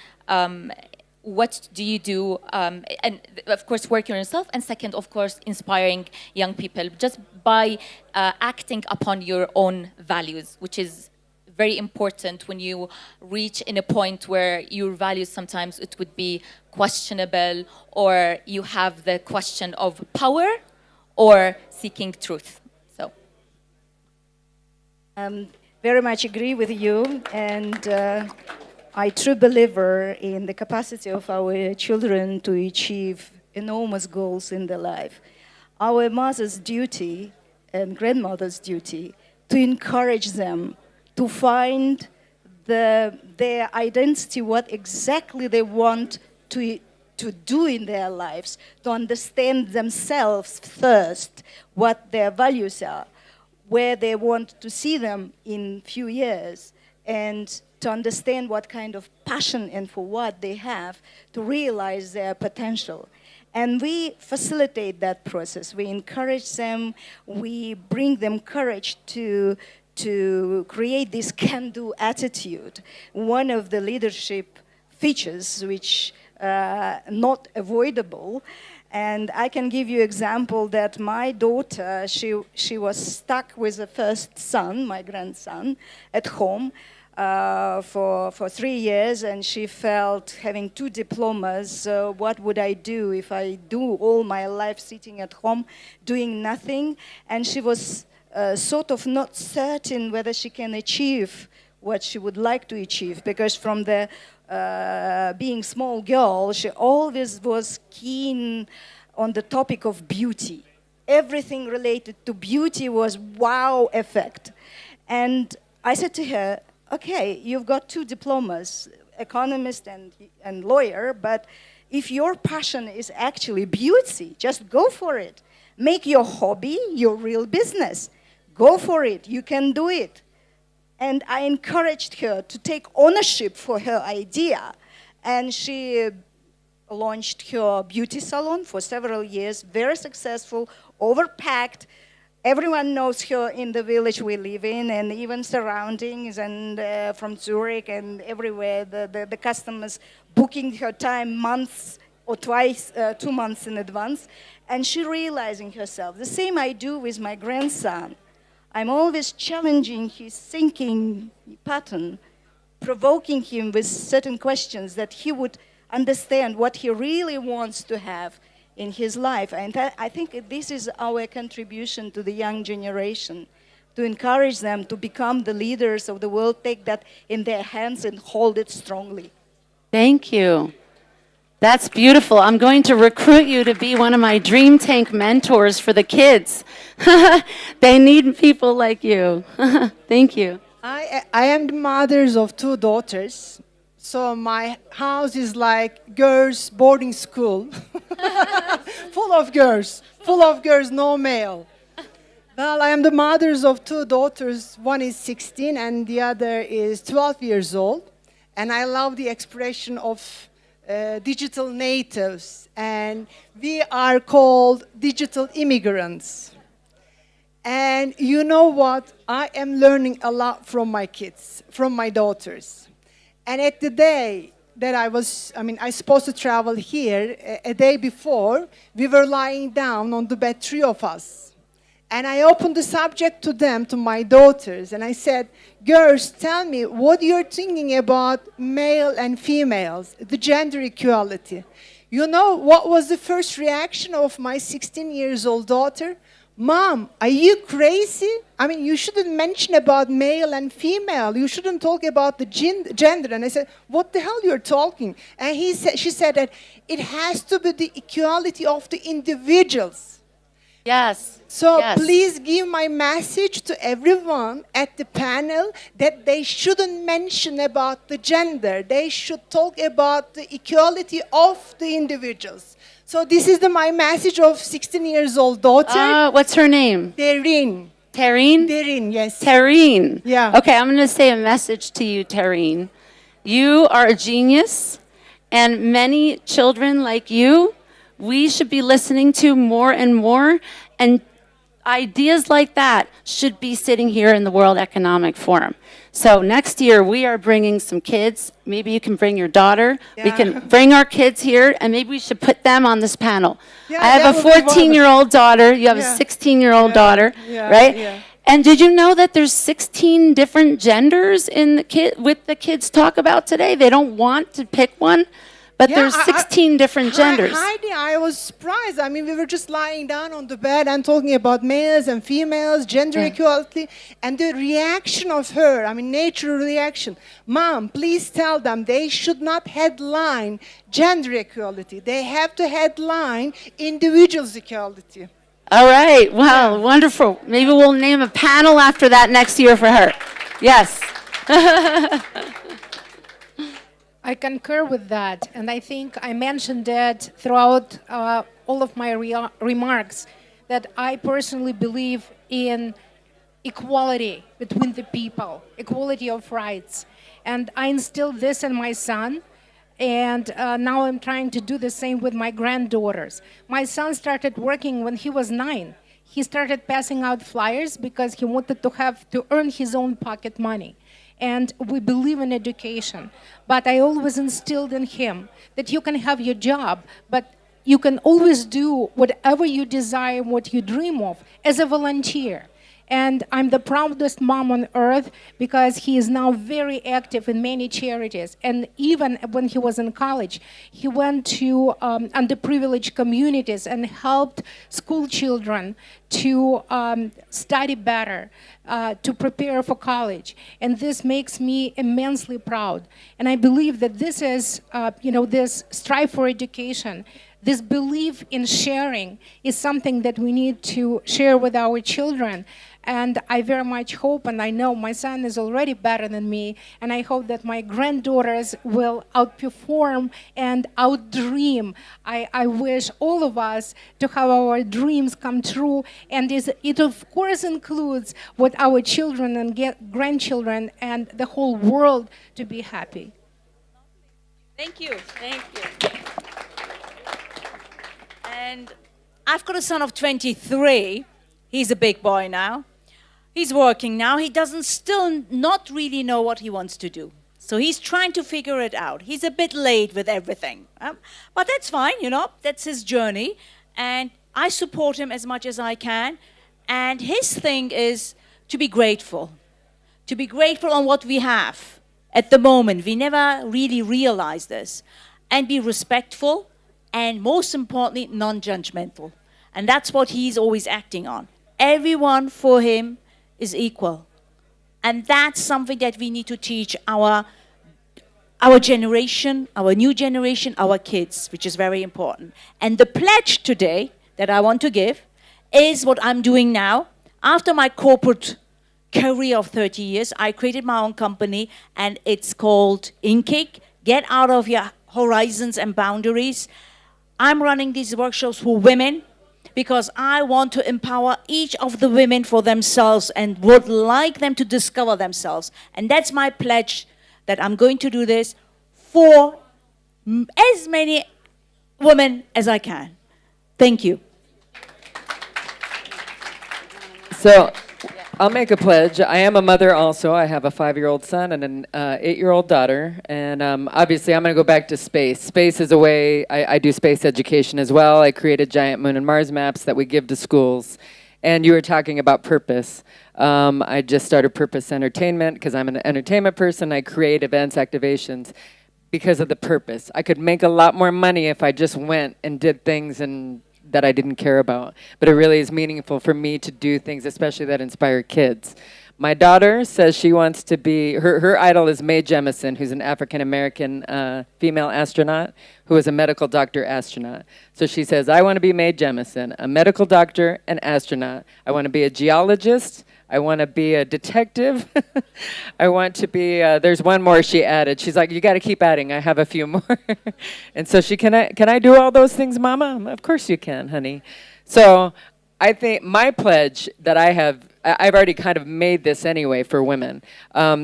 what do you do? And of course, working on yourself. And second, of course, inspiring young people just by acting upon your own values, which is very important when you reach in a point where your values sometimes it would be questionable, or you have the question of power or seeking truth. So, very much agree with you, and I true believer in the capacity of our children to achieve enormous goals in their life. Our mother's duty and grandmother's duty to encourage them to find their identity, what exactly they want to do in their lives, to understand themselves first, what their values are, where they want to see them in few years, and to understand what kind of passion and for what they have to realize their potential. And we facilitate that process. We encourage them, we bring them courage to create this can-do attitude. One of the leadership features which not avoidable. And I can give you example that my daughter, she was stuck with the first son, my grandson, at home for 3 years, and she felt having 2 diplomas, what would I do if I do all my life sitting at home doing nothing? And she was sort of not certain whether she can achieve what she would like to achieve, because from the being small girl, she always was keen on the topic of beauty. Everything related to beauty was wow effect. And I said to her, okay, you've got 2 diplomas, economist and lawyer, but if your passion is actually beauty, just go for it. Make your hobby your real business. Go for it, you can do it. And I encouraged her to take ownership for her idea. And she launched her beauty salon for several years, very successful, overpacked, Everyone knows her in the village we live in, and even surroundings, and from Zurich and everywhere. The customers booking her time months or twice, 2 months in advance, and she realizing herself. The same I do with my grandson. I'm always challenging his thinking pattern, provoking him with certain questions that he would understand what he really wants to have in his life. And I think this is our contribution to the young generation, to encourage them to become the leaders of the world, take that in their hands and hold it strongly. Thank you. That's beautiful. I'm going to recruit you to be one of my Dream Tank mentors for the kids. They need people like you. Thank you. I am the mother of 2 daughters. So my house is like girls' boarding school. Full of girls, no male. Well, I am the mother of 2 daughters. One is 16 and the other is 12 years old. And I love the expression of digital natives. And we are called digital immigrants. And you know what? I am learning a lot from my kids, from my daughters. And at the day that I was supposed to travel here, a day before, we were lying down on the bed, 3 of us. And I opened the subject to them, to my daughters, and I said, girls, tell me what you're thinking about male and females, the gender equality. You know what was the first reaction of my 16-year-old daughter? Mom, are you crazy? I mean, you shouldn't mention about male and female. You shouldn't talk about the gender. And I said, what the hell you're talking? And she said that it has to be the equality of the individuals. Yes. So yes. Please give my message to everyone at the panel that they shouldn't mention about the gender. They should talk about the equality of the individuals. So this is my message of 16-year-old daughter. What's her name? Terine. Terine? Terine, yes. Terine. Yeah. Okay, I'm going to say a message to you, Terine. You are a genius, and many children like you, we should be listening to more and more, and ideas like that should be sitting here in the World Economic Forum. So next year, we are bringing some kids. Maybe you can bring your daughter. Yeah. We can bring our kids here, and maybe we should put them on this panel. Yeah, I have a 14-year-old daughter. You have a 16-year-old daughter, right? Yeah. And did you know that there's 16 different genders in with the kids talk about today? They don't want to pick one. But there's 16 different genders. Heidi, I was surprised. I mean, we were just lying down on the bed and talking about males and females, gender equality, and the reaction of her, I mean, natural reaction. Mom, please tell them they should not headline gender equality. They have to headline individuals' equality. All right. Wow, wonderful. Maybe we'll name a panel after that next year for her. Yes. I concur with that, and I think I mentioned that throughout all of my remarks, that I personally believe in equality between the people, equality of rights. And I instilled this in my son, and now I'm trying to do the same with my granddaughters. My son started working when he was 9. He started passing out flyers because he wanted to earn his own pocket money. And we believe in education. But I always instilled in him that you can have your job, but you can always do whatever you desire, what you dream of, as a volunteer. And I'm the proudest mom on earth because he is now very active in many charities. And even when he was in college, he went to underprivileged communities and helped school children to study better, to prepare for college. And this makes me immensely proud. And I believe that this is, this strive for education, this belief in sharing is something that we need to share with our children. And I very much hope, and I know my son is already better than me, and I hope that my granddaughters will outperform and outdream. I wish all of us to have our dreams come true, and it of course includes what our children and grandchildren and the whole world to be happy. Thank you. Thank you. And I've got a son of 23. He's a big boy now. He's working now. He doesn't still not really know what he wants to do. So he's trying to figure it out. He's a bit late with everything. But that's fine, you know, that's his journey. And I support him as much as I can. And his thing is to be grateful. To be grateful on what we have at the moment. We never really realize this. And be respectful and most importantly, non-judgmental. And that's what he's always acting on. Everyone for him is equal. And that's something that we need to teach our generation, our new generation, our kids, which is very important. And the pledge today that I want to give is what I'm doing now. After my corporate career of 30 years, I created my own company, and it's called InnKick. Get out of your horizons and boundaries. I'm running these workshops for women because I want to empower each of the women for themselves and would like them to discover themselves. And that's my pledge, that I'm going to do this for as many women as I can. Thank you. So I'll make a pledge. I am a mother also. I have a 5-year-old son and an 8-year-old daughter. And obviously, I'm going to go back to space. Space is a way, I do space education as well. I created giant moon and Mars maps that we give to schools. And you were talking about purpose. I just started Purpose Entertainment because I'm an entertainment person. I create events, activations because of the purpose. I could make a lot more money if I just went and did things and that I didn't care about. But it really is meaningful for me to do things, especially that inspire kids. My daughter says she wants to be, her idol is Mae Jemison, who's an African-American female astronaut who is a medical doctor astronaut. So she says, I want to be Mae Jemison, a medical doctor and astronaut. I want to be a geologist. I want to be a detective. I want to be, there's one more she added. She's like, you got to keep adding. I have a few more. And so can I do all those things, Mama? Of course you can, honey. So I think my pledge that I've already kind of made this anyway for women.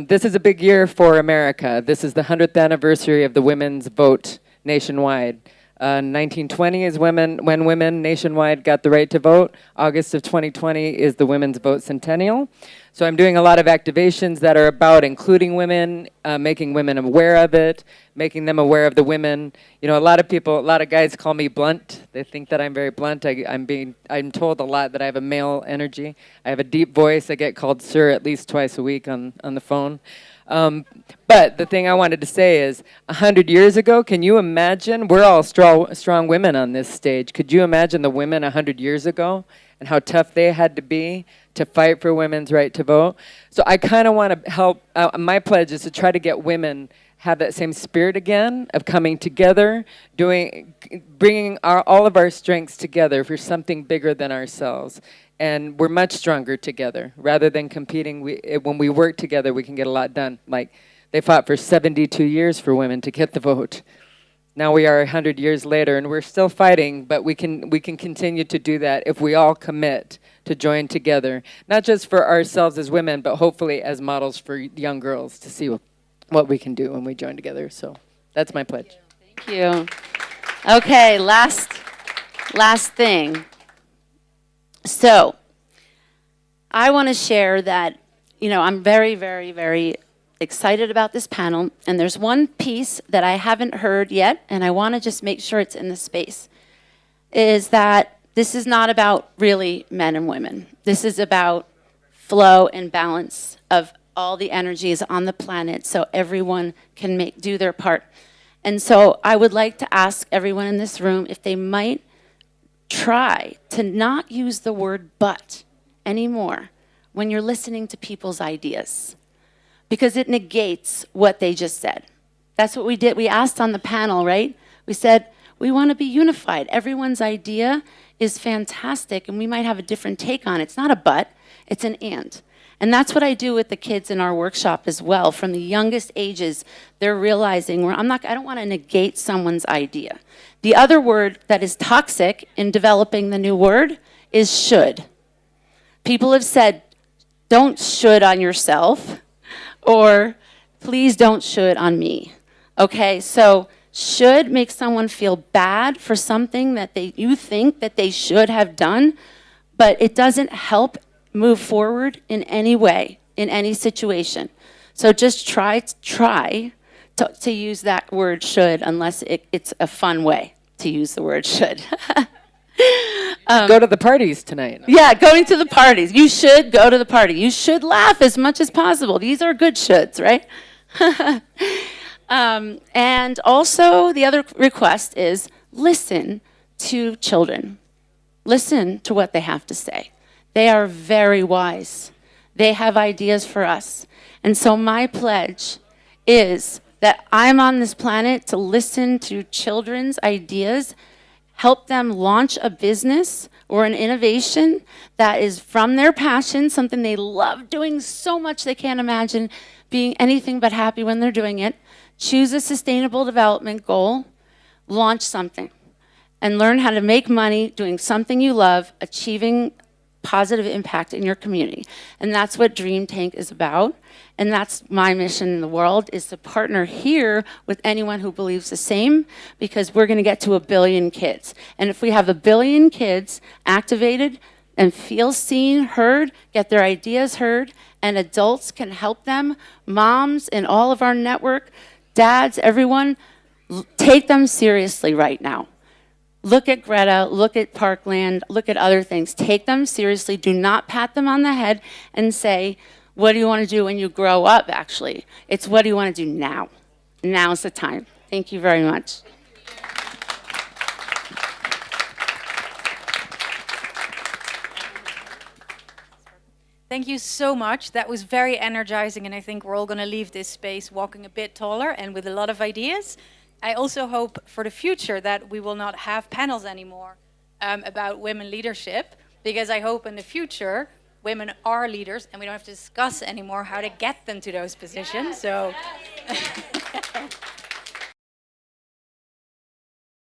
This is a big year for America. This is the 100th anniversary of the women's vote nationwide. 1920 is when women nationwide got the right to vote. August of 2020 is the Women's Vote Centennial. So I'm doing a lot of activations that are about including women, making women aware of it, making them aware of the women. You know, a lot of guys call me blunt. They think that I'm very blunt. I'm told a lot that I have a male energy. I have a deep voice. I get called sir at least twice a week on the phone. But the thing I wanted to say is, 100 years ago, can you imagine? We're all strong women on this stage. Could you imagine the women 100 years ago and how tough they had to be to fight for women's right to vote? So I kind of want to help. My pledge is to try to get women have that same spirit again of coming together, bringing all of our strengths together for something bigger than ourselves. And we're much stronger together. Rather than competing, when we work together, we can get a lot done. Like, they fought for 72 years for women to get the vote. Now we are 100 years later, and we're still fighting, but we can continue to do that if we all commit to join together, not just for ourselves as women, but hopefully as models for young girls to see what we can do when we join together. So that's my pledge. Thank you. Okay, last thing. So, I want to share that, you know, I'm very, very, very excited about this panel, and there's one piece that I haven't heard yet, and I want to just make sure it's in the space, is that this is not about really men and women. This is about flow and balance of all the energies on the planet so everyone can do their part. And so I would like to ask everyone in this room if they might try to not use the word but anymore when you're listening to people's ideas, because it negates what they just said. That's what we did. We asked on the panel, right? We said, we want to be unified. Everyone's idea is fantastic, and we might have a different take on it. It's not a but, it's an and. And that's what I do with the kids in our workshop as well. From the youngest ages, they're realizing I don't want to negate someone's idea. The other word that is toxic in developing the new word is should. People have said, don't should on yourself, or please don't should on me. Okay, so should make someone feel bad for something that you think that they should have done, but it doesn't help move forward in any way, in any situation. So just try to use that word should, unless it's a fun way to use the word should. Go to the parties tonight. Yeah, going to the parties. You should go to the party. You should laugh as much as possible. These are good shoulds, right? And also, the other request is listen to children. Listen to what they have to say. They are very wise. They have ideas for us. And so my pledge is that I'm on this planet to listen to children's ideas, help them launch a business or an innovation that is from their passion, something they love doing so much they can't imagine being anything but happy when they're doing it. Choose a sustainable development goal, launch something, and learn how to make money doing something you love, achieving positive impact in your community. And that's what Dream Tank is about. And that's my mission in the world, is to partner here with anyone who believes the same, because we're going to get to 1 billion kids. And if we have 1 billion kids activated and feel seen, heard, get their ideas heard, and adults can help them, moms in all of our network, dads, everyone, take them seriously right now. Look at Greta, look at Parkland, look at other things. Take them seriously. Do not pat them on the head and say, what do you want to do when you grow up, actually? It's what do you want to do now? Now's the time. Thank you very much. Thank you so much. That was very energizing, and I think we're all going to leave this space walking a bit taller and with a lot of ideas. I also hope for the future that we will not have panels anymore about women leadership, because I hope in the future women are leaders and we don't have to discuss anymore how to get them to those positions. So